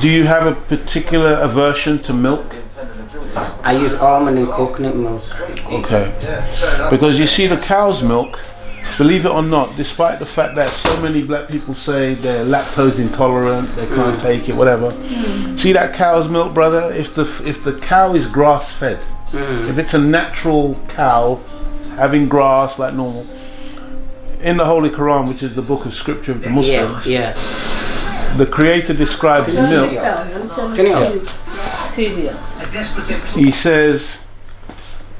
Do you have a particular aversion to milk? I use almond and coconut milk. Okay. Because you see the cow's milk, believe it or not, despite the fact that so many black people say they're lactose intolerant, they can't take it, whatever. See that cow's milk, brother? If the cow is grass fed, if it's a natural cow having grass like normal, in the Holy Quran, which is the book of scripture of the Muslims, the Creator describes milk. He says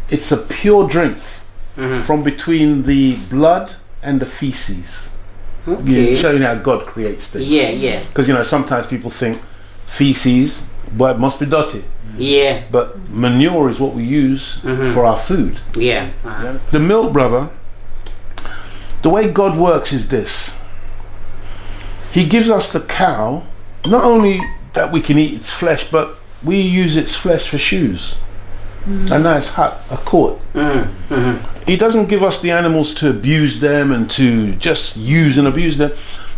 it's a pure drink from between the blood and the feces. Okay. Showing how God creates things. Yeah. Because sometimes people think feces, but it must be dirty. Yeah. But manure is what we use for our food. Yeah. The milk, brother, the way God works is this. He gives us the cow, not only that we can eat its flesh, but we use its flesh for shoes. A nice hut, a court. He doesn't give us the animals to abuse them and to just use and abuse them,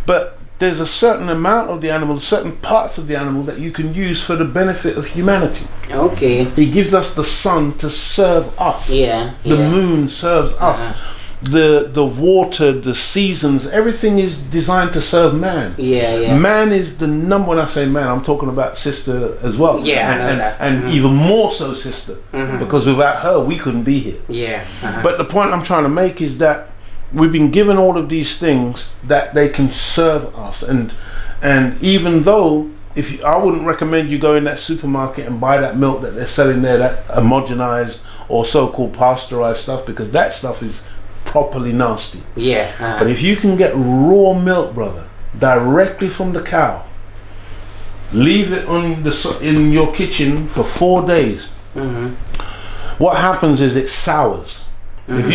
but there's a certain amount of the animal, certain parts of the animal that you can use for the benefit of humanity. Okay. He gives us the sun to serve us. The moon serves us. The water, the seasons, everything is designed to serve man. Man is the number. When I say man, I'm talking about sister as well. I know that. And even more so sister, because without her we couldn't be here. But the point I'm trying to make is that we've been given all of these things that they can serve us, and even though I wouldn't recommend you go in that supermarket and buy that milk that they're selling there, that homogenized or so-called pasteurized stuff, because that stuff is properly nasty. But if you can get raw milk, brother, directly from the cow, leave it in your kitchen for 4 days, what happens is it sours. If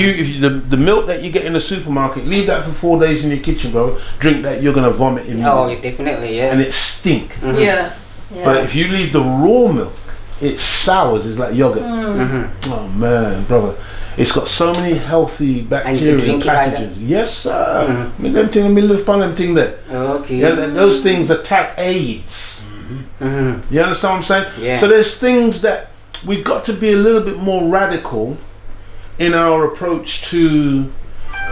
the milk that you get in the supermarket, leave that for 4 days in your kitchen, bro, drink that, you're gonna vomit immediately. Oh, definitely, and it stink. Yeah. But if you leave the raw milk, it sours. It's like yogurt. Oh man, brother, it's got so many healthy bacteria and pathogens. Yes, sir. Me them thing, me live upon them thing there. Okay. Yeah, those things attack AIDS. You understand what I'm saying? Yeah. So there's things that we've got to be a little bit more radical in our approach to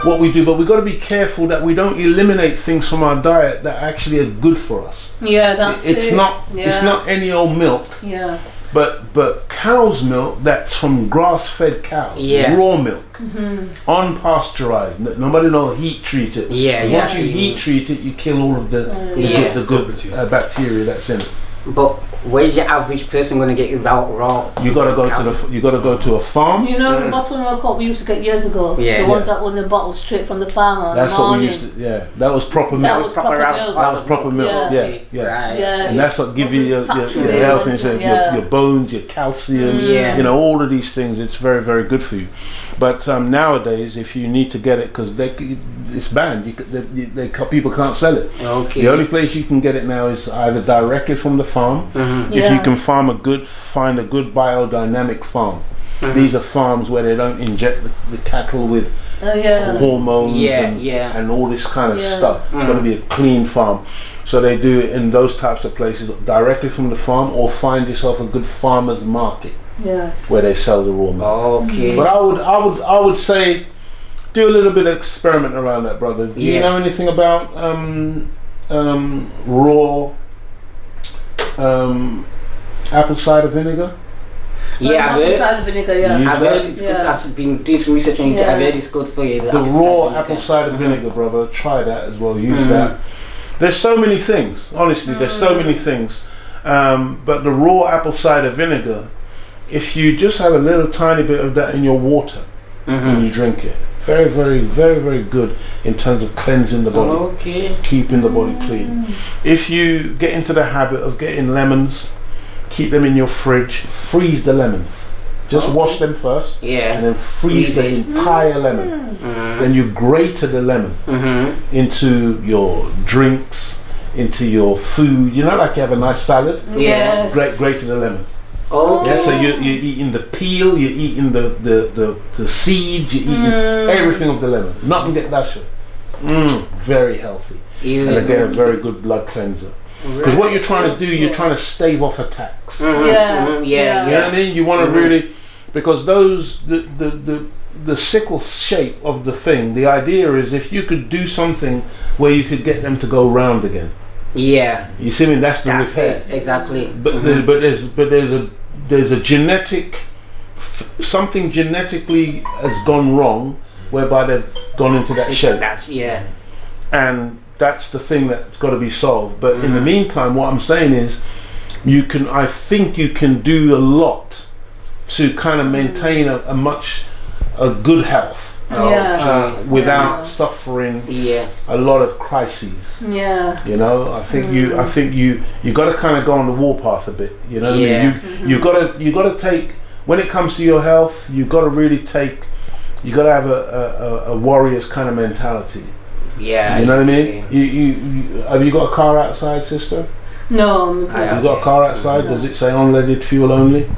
what we do, but we've got to be careful that we don't eliminate things from our diet that actually are good for us. Yeah, that's it. It's not any old milk. Yeah. But cow's milk that's from grass-fed cow, raw milk, unpasteurized. Nobody know heat treat it. Once you heat treat it, you kill all of the good bacteria that's in it. But where's your average person going to get without raw? You gotta go to a farm. You know the bottle milk what we used to get years ago. The ones that were in the bottle straight from the farmer. That's what we used to. That was proper milk. That was proper milk. That was proper milk. And that's what gives you your health and your bones, your calcium. All of these things. It's very, very good for you. But nowadays, if you need to get it, because it's banned, people can't sell it. Okay. The only place you can get it now is either directly from the farm. If you can find a good biodynamic farm. These are farms where they don't inject the cattle with hormones and all this kind of stuff. It's got to be a clean farm. So they do it in those types of places directly from the farm, or find yourself a good farmer's market. Where they sell the raw milk. Okay. But I would say do a little bit of experiment around that, brother. Do you know anything about raw apple cider vinegar? Apple cider vinegar. I've heard it's good. I've been doing some research on it. I've heard it's good for you. The raw apple cider vinegar, brother. Try that as well. Use that. There's so many things. Honestly, there's so many things. But the raw apple cider vinegar, if you just have a little tiny bit of that in your water when you drink it, very, very, very, very good in terms of cleansing the body, keeping the body clean. If you get into the habit of getting lemons, keep them in your fridge, freeze the lemons. Just wash them first, and then freeze the entire lemon. Then you grate the lemon into your drinks, into your food. Like you have a nice salad. Grate the lemon. So you're eating the peel, you're eating the seeds, you're eating everything of the lemon. Nothing get that shit. Very healthy. And again, a very good blood cleanser. Because what you're trying to do, you're trying to stave off attacks. Yeah. You know what I mean? You want to really, because the sickle shape of the thing, the idea is if you could do something where you could get them to go round again. Yeah. You see me? That's the repair. Exactly. But there's a genetic, something genetically has gone wrong, whereby they've gone into that shape. And that's the thing that's got to be solved. But in the meantime, what I'm saying is, I think you can do a lot to kind of maintain a good health without suffering a lot of crises. You know, I think you got to kind of go on the warpath a bit. You know what I mean? You got to take, when it comes to your health, you got to really take. You got to have a warrior's kind of mentality. You know what I mean? You have you got a car outside, sister? No. You got a car outside? Does it say unleaded fuel only?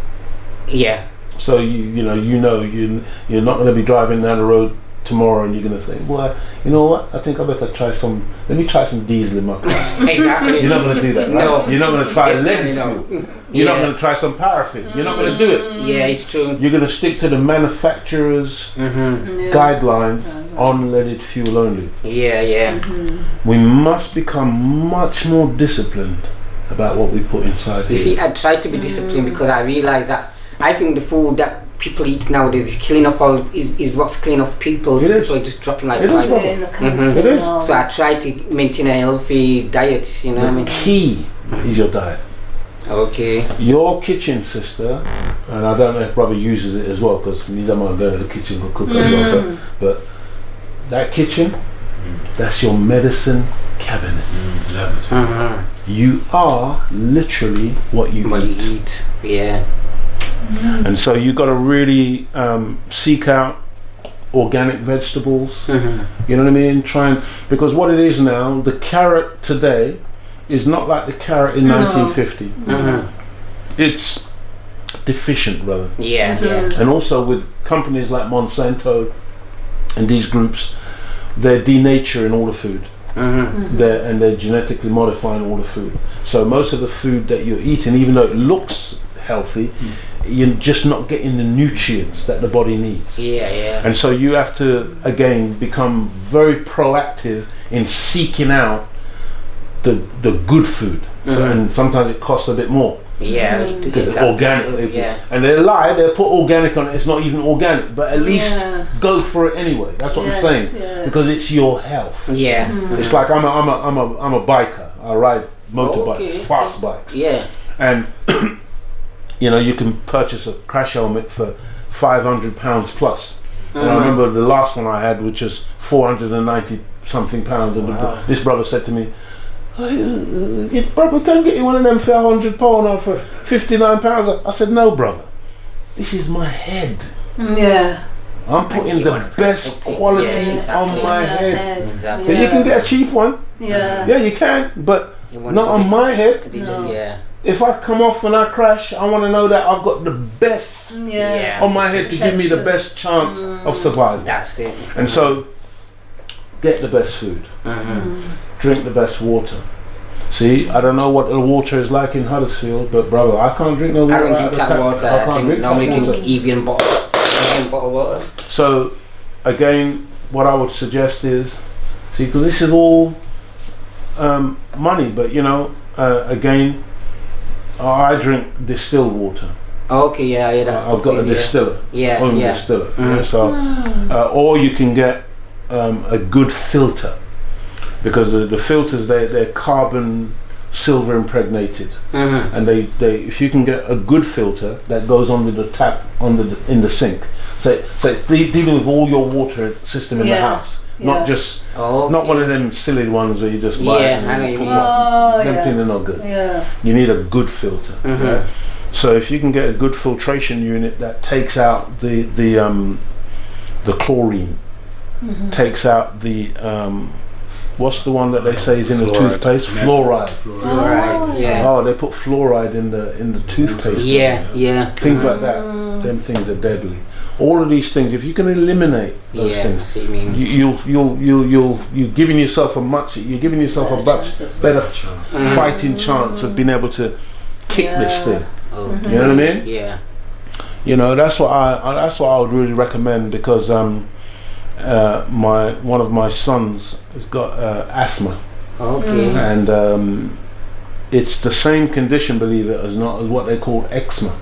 Yeah. So you're not going to be driving down the road tomorrow and you're going to think, well, you know what? I think I better let me try some diesel in my car. Exactly. You're not going to do that, right? No. You're not going to try lead fuel. You're not going to try some paraffin. You're not going to do it. Yeah, it's true. You're going to stick to the manufacturer's guidelines on leaded fuel only. We must become much more disciplined about what we put inside here. You see, I try to be disciplined because I realize that I think the food that people eat nowadays is killing off is what's killing off people. People are just dropping like It is. So I try to maintain a healthy diet, you know what I mean? The key is your diet. Okay. Your kitchen, sister, and I don't know if brother uses it as well, because he doesn't mind going to the kitchen to cook as well, but that kitchen, that's your medicine cabinet. You are literally what you eat. And so you got to really seek out organic vegetables. You know what I mean? Because what it is now, the carrot today is not like the carrot in 1950. It's deficient, brother. And also with companies like Monsanto and these groups, they're denaturing all the food. They're genetically modifying all the food. So most of the food that you're eating, even though it looks healthy, you're just not getting the nutrients that the body needs. And so you have to again become very proactive in seeking out the good food. And sometimes it costs a bit more. Because it's organic. And they lie, they put organic on it, it's not even organic, but at least go for it anyway. That's what I'm saying. Because it's your health. It's like I'm a biker. I ride motorbikes, fast bikes. And you know, you can purchase a crash helmet for £500 plus. And I remember the last one I had, which was 490 something pounds, and this brother said to me, brother, can't get you one of them for £100 or for £59. I said, no, brother, this is my head. I'm putting the best quality on my head. So you can get a cheap one. Yeah, you can, but not on my head. If I come off and I crash, I want to know that I've got the best on my head to give me the best chance of survival. That's it. And so, get the best food. Drink the best water. See, I don't know what the water is like in Huddersfield, but brother, I can't drink no water. I don't drink tap water. I normally drink Evian bottled water. So, again, what I would suggest is, see, because this is all money, but you know, again, I drink distilled water. Okay, that's I've got a distiller. Distiller. So, or you can get a good filter, because the filters they're carbon silver impregnated, and they if you can get a good filter that goes under the tap in the sink, so it's dealing with all your water system in the house. Not just not one of them silly ones where you just buy it and put them things are not good. You need a good filter. So if you can get a good filtration unit that takes out the chlorine, takes out the what's the one that they say is in the toothpaste? Fluoride. Oh, they put fluoride in the toothpaste. Things like that. Them things are deadly. all of these things. If you can eliminate those things, see what you mean. you're giving yourself a much better fighting chance of being able to kick this thing. Okay. You know what I mean? Yeah. You know, that's what I would really recommend, because one of my sons has got asthma. Okay. And it's the same condition, believe it or not, as what they call eczema.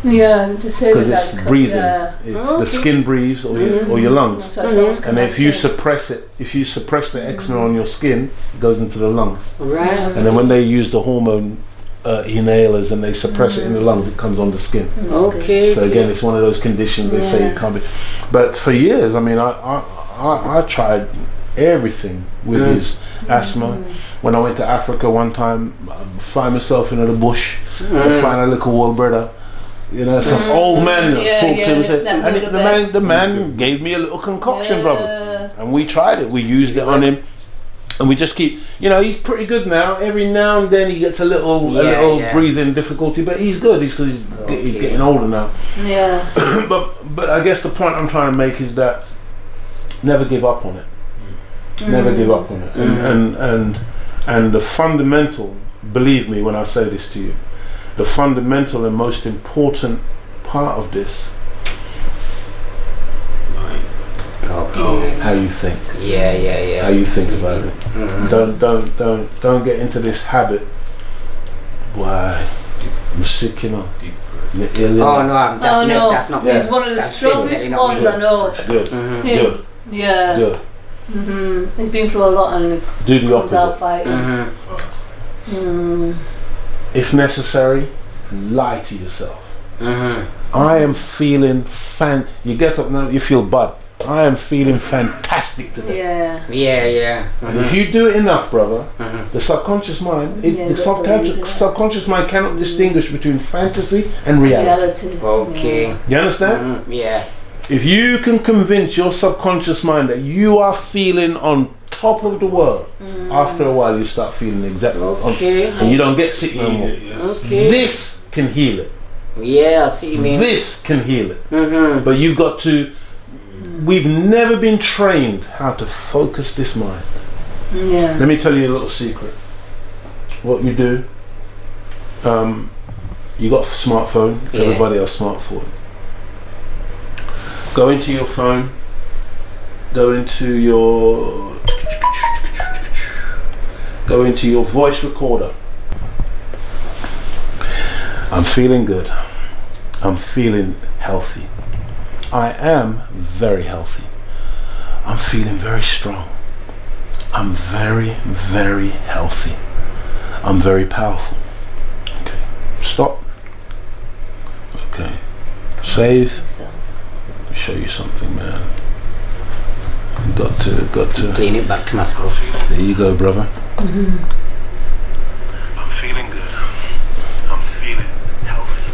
Yeah, to say because it's breathing. It's the skin breathes, or your lungs. And if you suppress it, if you suppress the eczema on your skin, it goes into the lungs. Right. And then when they use the hormone inhalers and they suppress it in the lungs, it comes on the skin. Okay. So again, it's one of those conditions they say it can't be. But for years, I mean, I tried everything with his asthma. When I went to Africa one time, I find myself in the bush, I find a little old brother. You know, some old man talked to him and said, and the man gave me a little concoction, brother. And we tried it, we used it on him. And we just keep, you know, he's pretty good now. Every now and then he gets a little breathing difficulty, but he's good. He's getting older now. Yeah. but I guess the point I'm trying to make is that never give up on it. Never give up on it. And the fundamental, believe me when I say this to you, the fundamental and most important part of this, how you think. Yeah. How you think about it. Don't get into this habit. Why? I'm sick, you know. Oh no, that's not. He's one of the strongest ones I know. Good. Yeah. Good. He's been through a lot and do the opposite. Fighting. If necessary, lie to yourself. I am feeling you get up now, you feel bad. I am feeling fantastic today. Yeah. And if you do it enough, brother, the subconscious mind, the subconscious mind cannot distinguish between fantasy and reality. Okay. You understand? Yeah. If you can convince your subconscious mind that you are feeling on top of the world, after a while you start feeling exactly and you don't get sick no more. This can heal it. Yeah, I see what you mean. This can heal it. But you've got to. We've never been trained how to focus this mind. Let me tell you a little secret. What you do, you got a smartphone. Everybody has a smartphone. Go into your phone. Go into your voice recorder. I'm feeling good. I'm feeling healthy. I am very healthy. I'm feeling very strong. I'm very, very healthy. I'm very powerful. Okay. Stop. Okay. Save. Let me show you something, man. Got to clean it back to myself. There you go, brother. I'm feeling good. I'm feeling healthy.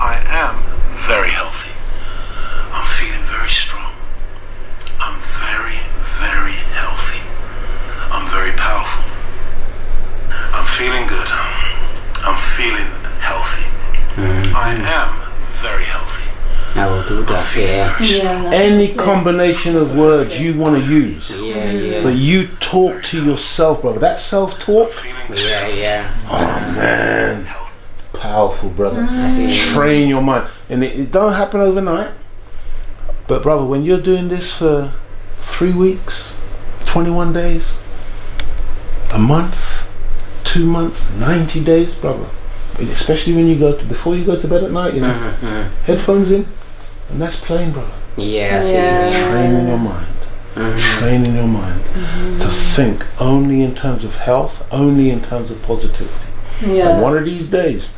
I am very healthy. I'm feeling very strong. I'm very, very healthy. I'm very powerful. I'm feeling good. I'm feeling healthy. I am very healthy. I will do that. Any combination of words you want to use. But you talk to yourself, brother. That self-talk. Oh man. Powerful, brother. Train your mind. And it don't happen overnight. But brother, when you're doing this for 3 weeks, 21 days, a month, 2 months, 90 days, brother, especially when you before you go to bed at night, you know, headphones in, and that's playing, brother. Training your mind. Training your mind to think only in terms of health, only in terms of positivity. And one of these days,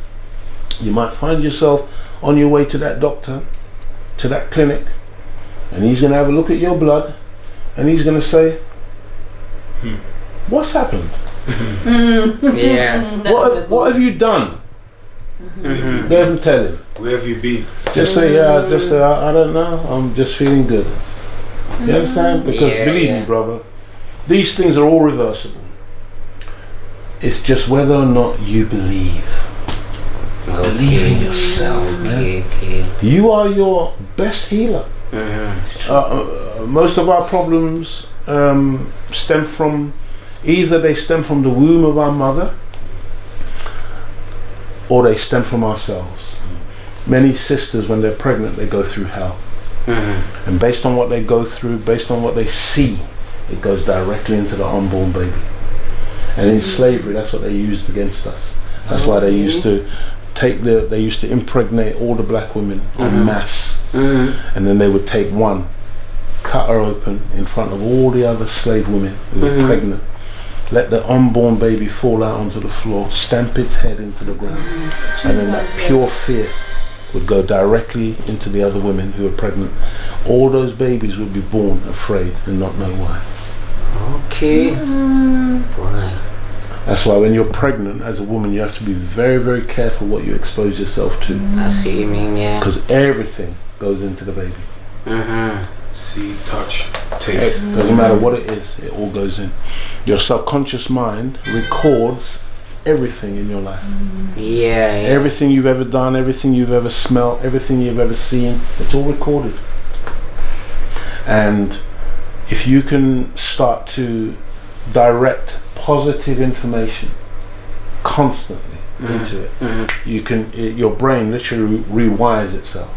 you might find yourself on your way to that doctor, to that clinic, and he's going to have a look at your blood, and he's going to say, what's happened? What have you done? They haven't tell him. Where have you been? Just say, I don't know, I'm just feeling good. You understand? Because believe me, brother, these things are all reversible. It's just whether or not you believe. Believe in yourself, man. You are your best healer. Most of our problems stem from the womb of our mother, or they stem from ourselves. Many sisters, when they're pregnant, they go through hell. And based on what they go through, based on what they see, it goes directly into the unborn baby. And in slavery, that's what they used against us. That's why they used to impregnate all the black women en masse. And then they would take one, cut her open in front of all the other slave women who were pregnant, let the unborn baby fall out onto the floor, stamp its head into the ground, and then that pure fear would go directly into the other women who were pregnant. All those babies would be born afraid and not know why. Okay. Boy. That's why when you're pregnant as a woman, you have to be very, very careful what you expose yourself to. I see what you mean, yeah. Because everything goes into the baby. See, touch, taste. It doesn't matter what it is, it all goes in. Your subconscious mind records everything in your life. Everything you've ever done, everything you've ever smelled, everything you've ever seen, it's all recorded. And if you can start to direct positive information constantly into it, your brain literally rewires itself.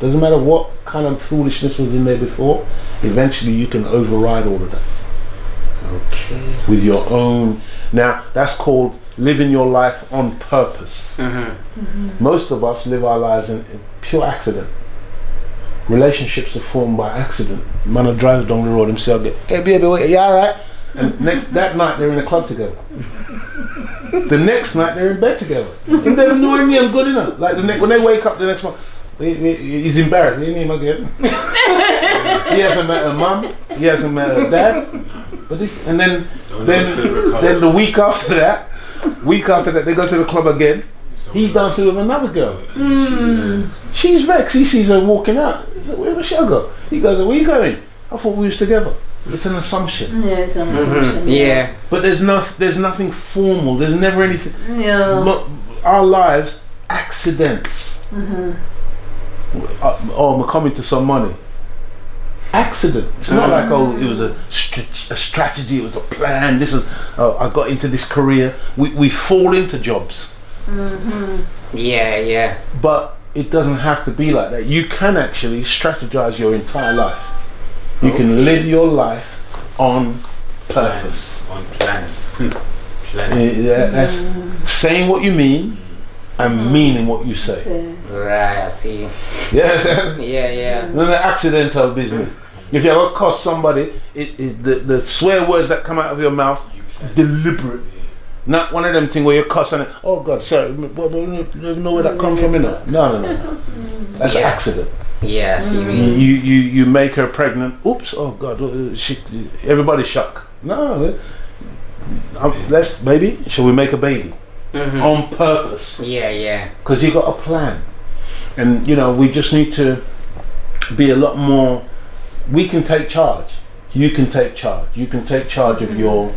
Doesn't matter what kind of foolishness was in there before, eventually you can override all of that. Okay. With your own. Now that's called living your life on purpose. Most of us live our lives in pure accident. Relationships are formed by accident. Man drives down the road himself, hey baby, wait, you alright? And that night they're in a club together. The next night they're in bed together. You never know me, I'm good enough. Like when they wake up the next morning, he's embarrassed. He ain't him again. He hasn't met her mum. He hasn't met her dad. But and then the week after that, they go to the club again. He's dancing with another girl. She's vexed. He sees her walking out. He said, where she go? He goes, where you going? I thought we was together. It's an assumption. Yeah, it's an assumption. Yeah. But there's nothing formal. There's never anything. Yeah. But our lives, accidents. I'm coming to some money. Accident. It's not like it was a strategy. It was a plan. This is I got into this career. We fall into jobs. Yeah. But it doesn't have to be like that. You can actually strategize your entire life. You can live your life on purpose. On plan. That's saying what you mean and meaning what you say. Right, I see. Yeah. Yeah. None of the accidental business. If you ever cuss somebody, the swear words that come out of your mouth, deliberate. Not one of them things where you're cussing it. Oh God, sorry, you know where that come from, No. That's an accident. Yeah, I see what you mean. You make her pregnant. Oops, oh God, everybody's shocked. No, shall we make a baby? On purpose. Yeah. Because you got a plan. And we just need to be a lot more. We can take charge. You can take charge. You can take charge of your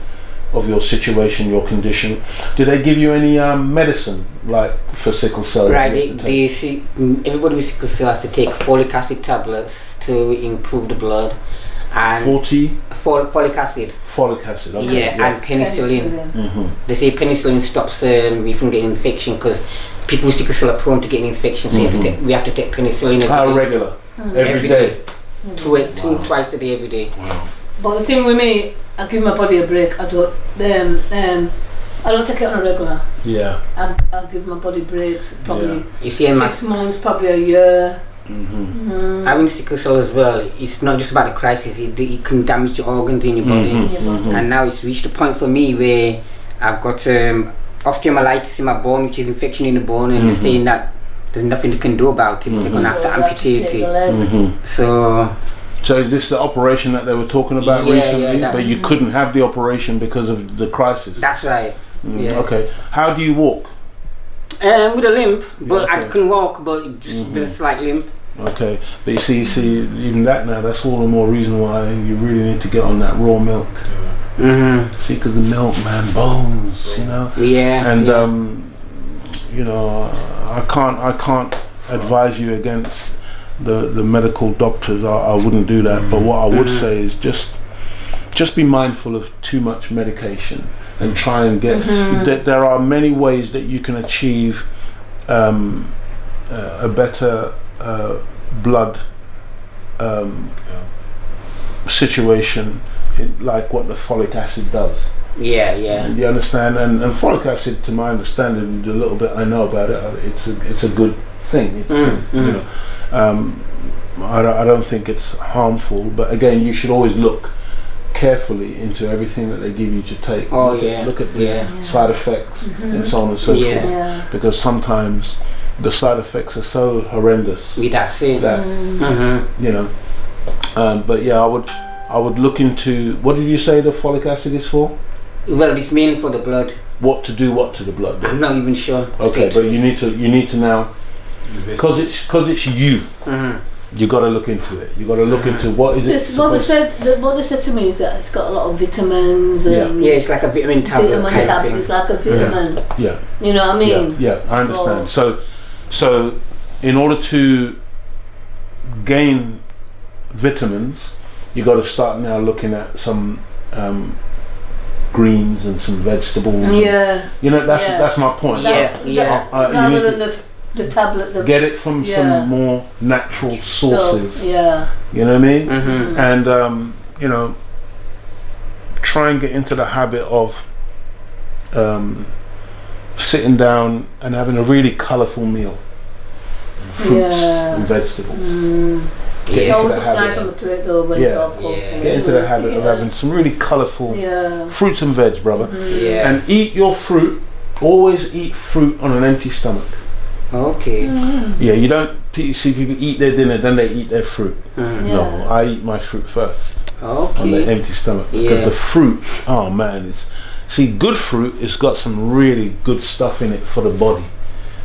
situation, your condition. Do they give you any medicine like for sickle cell? Right, everybody with sickle cell has to take folic acid tablets to improve the blood. And folic acid. Folic acid, okay. And penicillin. They say penicillin stops me from getting infection because people with sickle cell are prone to getting infection, so we have to take penicillin How regular? Every day? Twice a day, every day. Wow. But the thing with me, I give my body a break. I don't take it on a regular. Yeah. I'll give my body breaks. Probably you see, 6 months, probably a year. Having sickle cell as well, it's not just about the crisis. It can damage your organs in your body. And now it's reached a point for me where I've got osteomyelitis in my bone, which is infection in the bone, and they're saying that there's nothing they can do about it. But they're gonna have to amputate it. So is this the operation that they were talking about recently? But you couldn't have the operation because of the crisis. That's right. Okay. How do you walk? With a limp, but I can walk, but just with a slight limp. Okay, but you see, even that now, that's all the more reason why you really need to get on that raw milk. See, because the milk, man, bones, Yeah. And I can't advise you against the medical doctors. I wouldn't do that. But what I would say is just be mindful of too much medication and try and get. There are many ways that you can achieve a better blood situation, like what the folic acid does. Yeah. You understand? And folic acid, to my understanding, the little bit I know about it, it's a good thing. It's you know, I don't think it's harmful. But again, you should always look carefully into everything that they give you to take. Look at the side effects and so on and so forth. Because sometimes the side effects are so horrendous that you know. But yeah, I would look into, what did you say the folic acid is for? Well, it's mainly for the blood. What to the blood? I'm not even sure. Okay, but you need to now, because it's you. You got to look into it. You got to look into what is it. What they said to me is that it's got a lot of vitamins. And it's like a vitamin tablet. It's like a vitamin. Yeah. You know what I mean? Yeah, I understand. So, in order to gain vitamins, you got to start now looking at some greens and some vegetables. Yeah. You know, that's my point. Rather than the tablet. Get it from some more natural sources. You know what I mean? And you know, try and get into the habit of sitting down and having a really colourful meal. Fruits and vegetables. It always looks nice on the plate though when it's all colourful. Get into the habit of having some really colourful fruits and veg, brother. And eat your fruit. Always eat fruit on an empty stomach. Okay. Yeah, you don't see people eat their dinner, then they eat their fruit. No, I eat my fruit first. On the empty stomach. Because the fruit, oh man, good fruit has got some really good stuff in it for the body.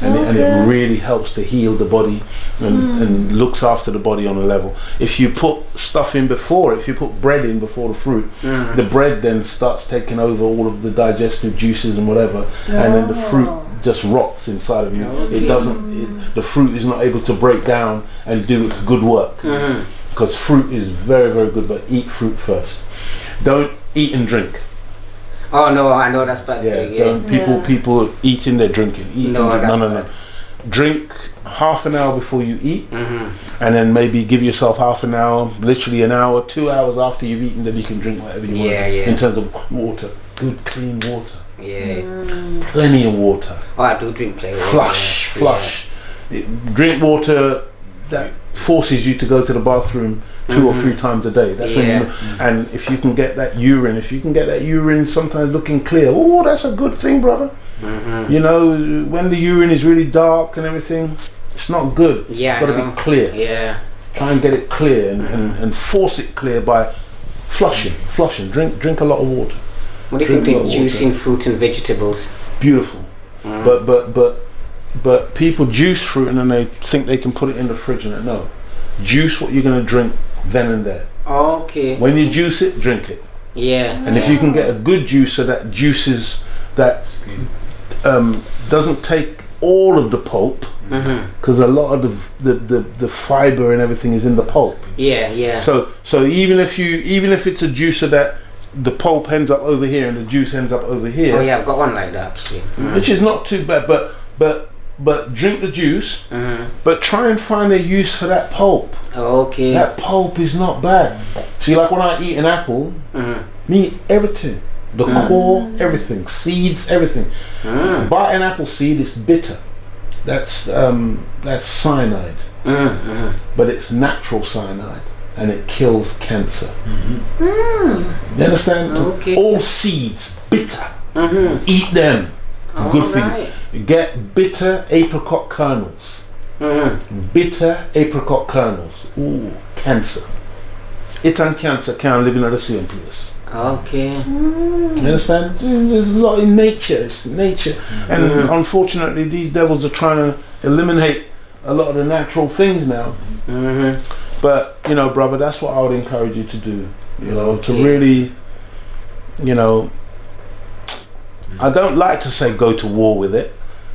And it really helps to heal the body and looks after the body on a level. If you put stuff in before, if you put bread in before the fruit, the bread then starts taking over all of the digestive juices and whatever, and then the fruit just rots inside of you. It doesn't. The fruit is not able to break down and do its good work, because fruit is very, very good. But eat fruit first. Don't eat and drink. Oh no, I know that's bad. People eating, they're drinking. No. Drink half an hour before you eat, and then maybe give yourself half an hour, literally an hour, 2 hours after you've eaten, then you can drink whatever you want. In terms of water, good clean water. Plenty of water. Oh, I do drink plenty of water. Flush. Drink water that forces you to go to the bathroom 2 or 3 times a day. That's when and if you can get that urine, sometimes looking clear, oh, that's a good thing, brother. You know, when the urine is really dark and everything, it's not good. It's got to be clear. Try and get it clear and force it clear by flushing. Drink a lot of water. What do you think of juicing fruits and vegetables? Beautiful. But people juice fruit and then they think they can put it in the fridge, and no. Juice what you're going to drink then and there. Okay. When you juice it, drink it. And if you can get a good juicer that juices, that doesn't take all of the pulp, because a lot of the fiber and everything is in the pulp. So even if it's a juicer that the pulp ends up over here and the juice ends up over here. Oh yeah, I've got one like that actually. Which is not too bad, but drink the juice, but try and find a use for that pulp. Okay. That pulp is not bad. See, like when I eat an apple, me eat everything. The core, everything. Seeds, everything. Buy an apple seed, it's bitter. That's cyanide. But it's natural cyanide. And it kills cancer. You understand? Okay. All seeds, bitter. Eat them. Good for you. Get bitter apricot kernels. Bitter apricot kernels. Ooh, cancer. It and cancer can't live in the same place. Okay. You understand? There's a lot in nature. It's nature. And unfortunately, these devils are trying to eliminate a lot of the natural things now. But, you know, brother, that's what I would encourage you to do. You know, to really, you know, I don't like to say go to war with it,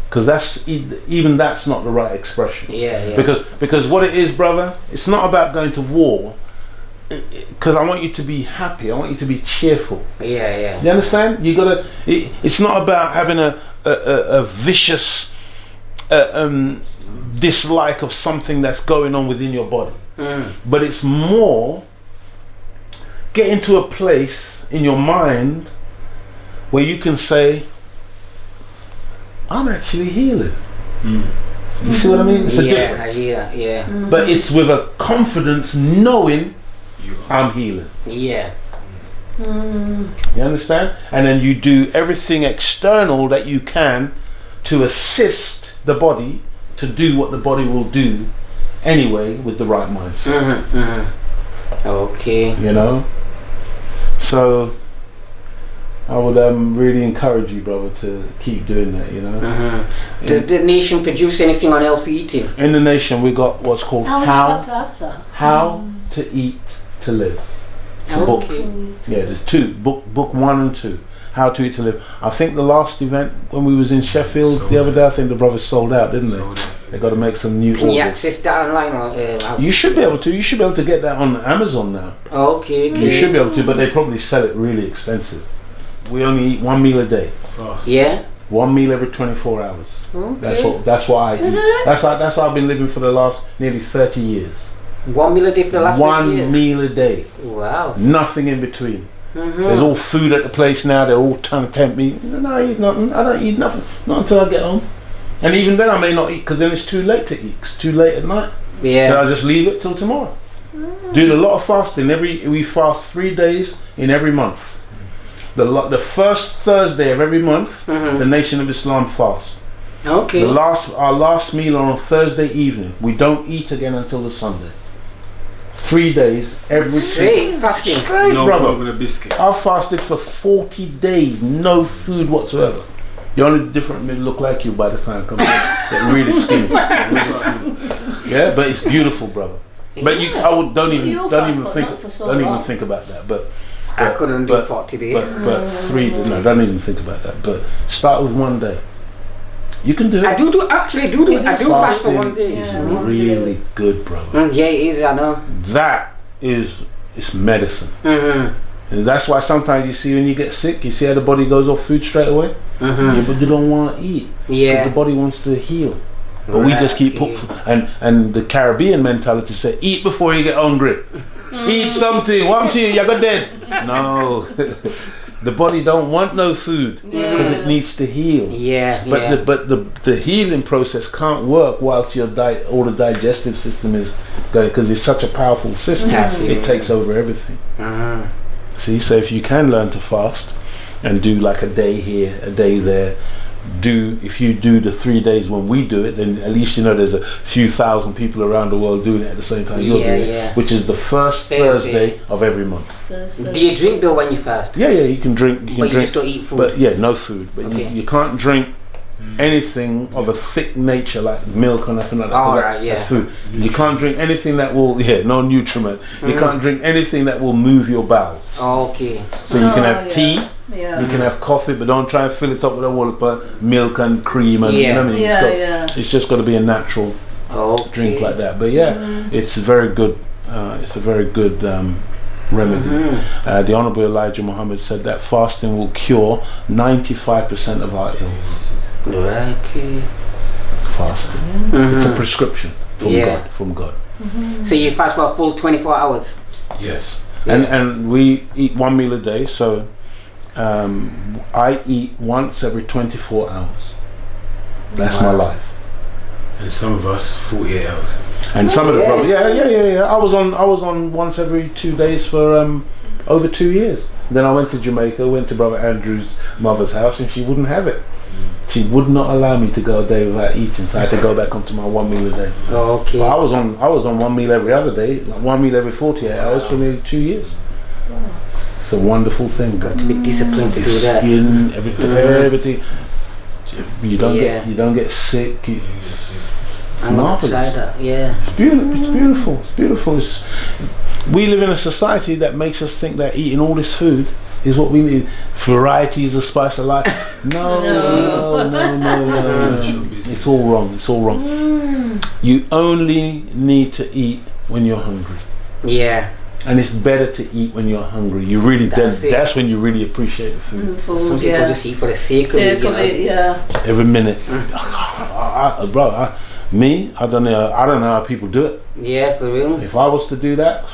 because even that's not the right expression. Yeah. Because what it is, brother, it's not about going to war. Because I want you to be happy. I want you to be cheerful. Yeah. You understand? You gotta. It's not about having a vicious dislike of something that's going on within your body. But it's more get into a place in your mind where you can say, I'm actually healing. You see what I mean? It's a difference. Yeah. But it's with a confidence knowing I'm healing. Yeah. You understand? And then you do everything external that you can to assist the body to do what the body will do anyway with the right mindset. Okay. You know? So I would really encourage you, brother, to keep doing that, you know? Does the nation produce anything on healthy eating? In the nation, we got what's called How to Eat to Live. It's a book. Yeah, there's two. Book 1 and 2. How to Eat to Live. I think the last event when we was in Sheffield the other day, I think the brothers sold out, didn't they? They got to make some new orders. Can you access that online? Or, you should be able to. You should be able to get that on Amazon now. Okay. You should be able to, but they probably sell it really expensive. We only eat 1 meal a day. Fast. Yeah. 1 meal every 24 hours. Okay. That's what I eat. That's how I've been living for the last nearly 30 years. 1 meal a day for the last 30 years? 1 meal a day. Wow. Nothing in between. There's all food at the place now. They're all trying to tempt me. No, I eat nothing. I don't eat nothing. Not until I get home. And even then I may not eat because then it's too late to eat. It's too late at night. Yeah. Then I'll just leave it till tomorrow. Doing a lot of fasting. We fast 3 days in every month. The first Thursday of every month, the Nation of Islam fast. Okay. Our last meal on Thursday evening. We don't eat again until the Sunday. 3 days every straight fasting. Straight, no brother. With a biscuit. I've fasted for 40 days, no food whatsoever. The only different may look like you by the time it comes out. Get really skinny. Yeah, but it's beautiful, brother. But don't even think about that. But I couldn't do 40 days. But 3, no, don't even think about that. But start with 1 day. You can do it. I do fast for 1 day. It's really good, brother. Yeah, it is, I know. That is, it's medicine. And that's why sometimes you see when you get sick, you see how the body goes off food straight away. Yeah, but you don't want to eat. Yeah. Because the body wants to heal. But we just keep and the Caribbean mentality say, eat before you get hungry. Eat something. What to you? You got dead. No. The body don't want no food because it needs to heal. But the healing process can't work whilst all the digestive system is going, because it's such a powerful system. It takes over everything. See, so if you can learn to fast and do like a day here, a day there, if you do the 3 days when we do it, then at least you know there's a few thousand people around the world doing it at the same time you're doing it, which is the first Thursday of every month. Do you drink though when you fast? Yeah, you can drink. You just don't eat food. But no food. But you can't drink anything of a thick nature like milk or nothing like that. That's food. You can't drink anything that will no nutriment. You can't drink anything that will move your bowels. Okay. So you can have tea. Yeah. You can have coffee, but don't try and fill it up with a whole of milk and cream and you know what I mean? It's just got to be a natural drink like that. But it's very good. It's a very good remedy. The Honourable Elijah Muhammad said that fasting will cure 95% of our ills. Okay. Fasting. It's a prescription from God. So you fast for a full 24 hours? Yes. And we eat 1 meal a day, so I eat once every 24 hours. That's my life. And some of us 48 hours. And some of the brothers, I was on once every 2 days for over 2 years. Then I went to Jamaica, went to Brother Andrew's mother's house, and she wouldn't have it. She would not allow me to go a day without eating, so I had to go back onto my 1 meal a day. Okay. But I was on 1 meal every other day, like 1 meal every 48 hours for nearly 2 years. It's a wonderful thing. Got to be disciplined to do that. Skin, everything. You don't get sick. I'm gonna try that. Yeah. It's beautiful. It's beautiful. We live in a society that makes us think that eating all this food is what we need. Variety is the spice of life. No. It's all wrong. It's all wrong. You only need to eat when you're hungry. Yeah. And it's better to eat when you're hungry. You really that's when you really appreciate the food. Some people just eat for the sake of it, Every minute. Bro, me, I don't know how people do it. Yeah, for real. If I was to do that,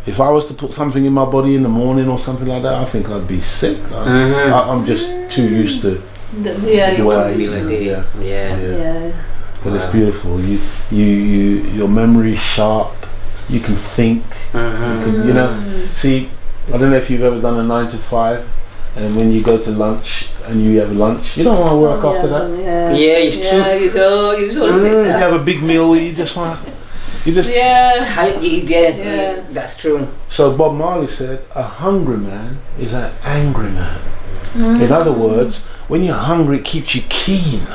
if I was to put something in my body in the morning or something like that, I think I'd be sick. I'm just too used to the way I eat. Yeah. But it's beautiful. Your memory's sharp. You can think. You can, see, I don't know if you've ever done a 9 to 5, and when you go to lunch and you have lunch, you don't want to work after that. Yeah, it's true. Yeah, you don't. You just want to sit there. You have a big meal. You just want. Yeah, that's true. So Bob Marley said, a hungry man is an angry man. In other words, when you're hungry, it keeps you keen.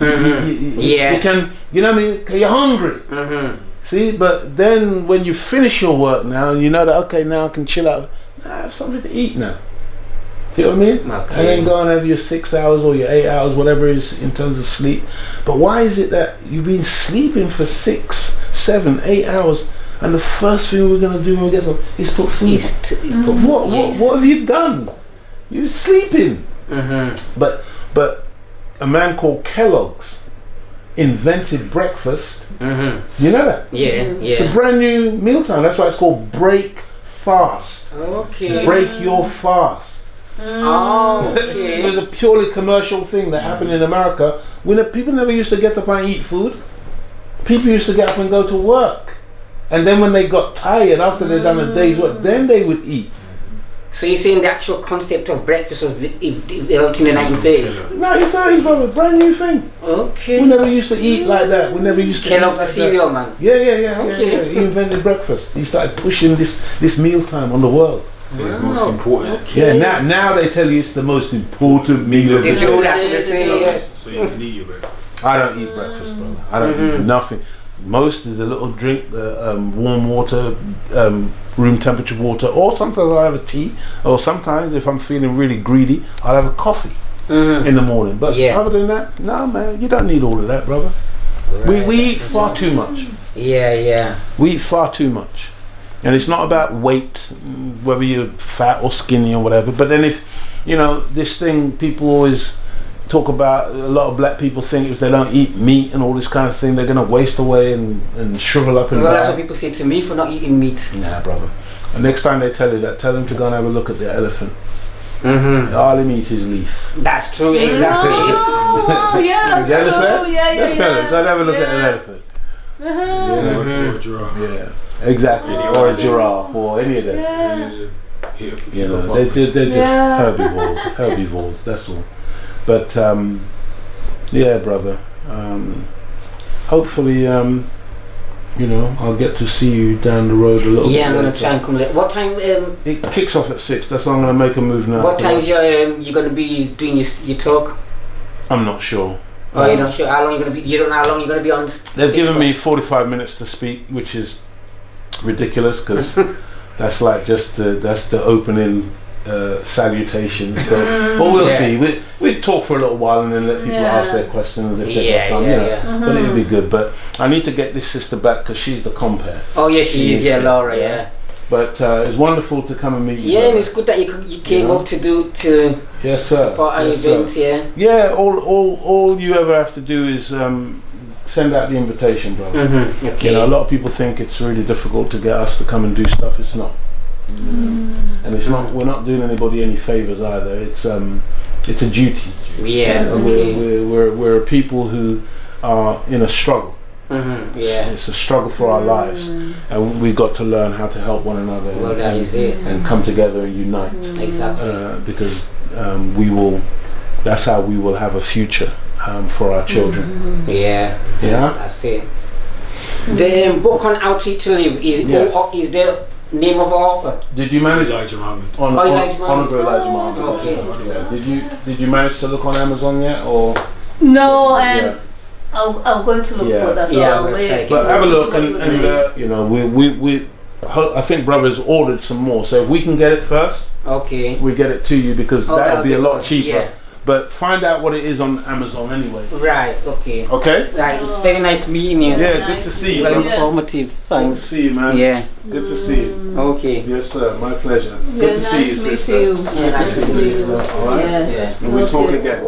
You can, you know what I mean? You're hungry. See, but then when you finish your work now, and you know that, okay, now I can chill out. Now I have something to eat now. See what I mean? Okay. And then go and have your 6 hours or your 8 hours, whatever it is in terms of sleep. But why is it that you've been sleeping for 6, 7, 8 hours, and the first thing we're going to do when we get up is put food? What have you done? You're sleeping. But a man called Kellogg's invented breakfast. You know that? Yeah. It's a brand new mealtime. That's why it's called break fast. Okay. Break your fast. Okay. It was a purely commercial thing that happened in America when people never used to get up and eat food. People used to get up and go to work, and then when they got tired after they'd done a day's work, then they would eat. So you're saying the actual concept of breakfast was developed in the 1930s? 1930s, brother, brand new thing. Okay. We never used to eat like that. We never used to Kellogg's eat like cereal, that. man. Yeah. He invented breakfast. He started pushing this mealtime on the world. So it's most important. Okay. Yeah, now they tell you it's the most important meal of the They do, day. that's what they say. So you can eat your breakfast. I don't eat breakfast, brother. I don't eat nothing. Most is a little drink, warm water, room temperature water, or sometimes I have a tea, or sometimes if I'm feeling really greedy, I'll have a coffee in the morning. But other than that, no, man, you don't need all of that, brother. Right, we eat far too much. Yeah. We eat far too much. And it's not about weight, whether you're fat or skinny or whatever. But then if, you know, this thing people always talk about, a lot of black people think if they don't eat meat and all this kind of thing, they're going to waste away and shrivel up and die. That's what people say to me for not eating meat. Nah, brother. And next time they tell you that, tell them to go and have a look at the elephant. All he eats is leaf. That's true, exactly. Oh, yeah. You understand? Yeah. Just tell them, go and have a look at an elephant. Or a giraffe. Yeah, exactly. Or a giraffe, or any of them. You know, they're just herbivores, that's all. But yeah, brother, hopefully you know, I'll get to see you down the road a little bit. Yeah, I'm going to try and come late. What time? It kicks off at 6, that's why I'm going to make a move now. What time is you going to be doing your talk? I'm not sure. Oh, you're not sure how long you're going to be? You don't know how long you're going to be on? They've given me 45 minutes to speak, which is ridiculous because that's like just that's the opening salutation. But we'll see. We talk for a little while and then let people ask their questions if they've got some, But it'll be good. But I need to get this sister back because she's the compare. Oh yeah, she is. Yeah, Laura. Yeah. But it's wonderful to come and meet you. Yeah, and it's good that you came up to yes, sir. support our event. Yeah. Yeah. All you ever have to do is send out the invitation, bro. Okay. You know, a lot of people think it's really difficult to get us to come and do stuff. It's not. And it's not. We're not doing anybody any favors either. It's a duty. Yeah. We're a people who are in a struggle. Yeah. It's a struggle for our lives, and we've got to learn how to help one another. Well, that is it. And come together and unite. Exactly. Because we will. That's how we will have a future for our children. Yeah. That's it. The book on Outreach to Live is the name of the author. Did you manage Elijah Muhammad? Honorable Elijah Muhammad. Okay. Did you manage to look on Amazon yet, or? No, and I'm going to look for that. I'm gonna check. But have a look, and you know, I think brother's ordered some more. So if we can get it first, okay, we get it to you because that would be a lot cheaper. Yeah. But find out what it is on Amazon anyway. Right. Okay. Okay. Right. It's very nice meeting you. Yeah. Good to see you. Well Bro. informative. Good to Thanks. see you, man. Yeah. Good to see you. Okay. Yes, sir. My pleasure. Yeah, Good to see you, nice to meet sister. you. Yeah, nice to meet you. All right. Yeah. Yeah. And we talk Okay. again.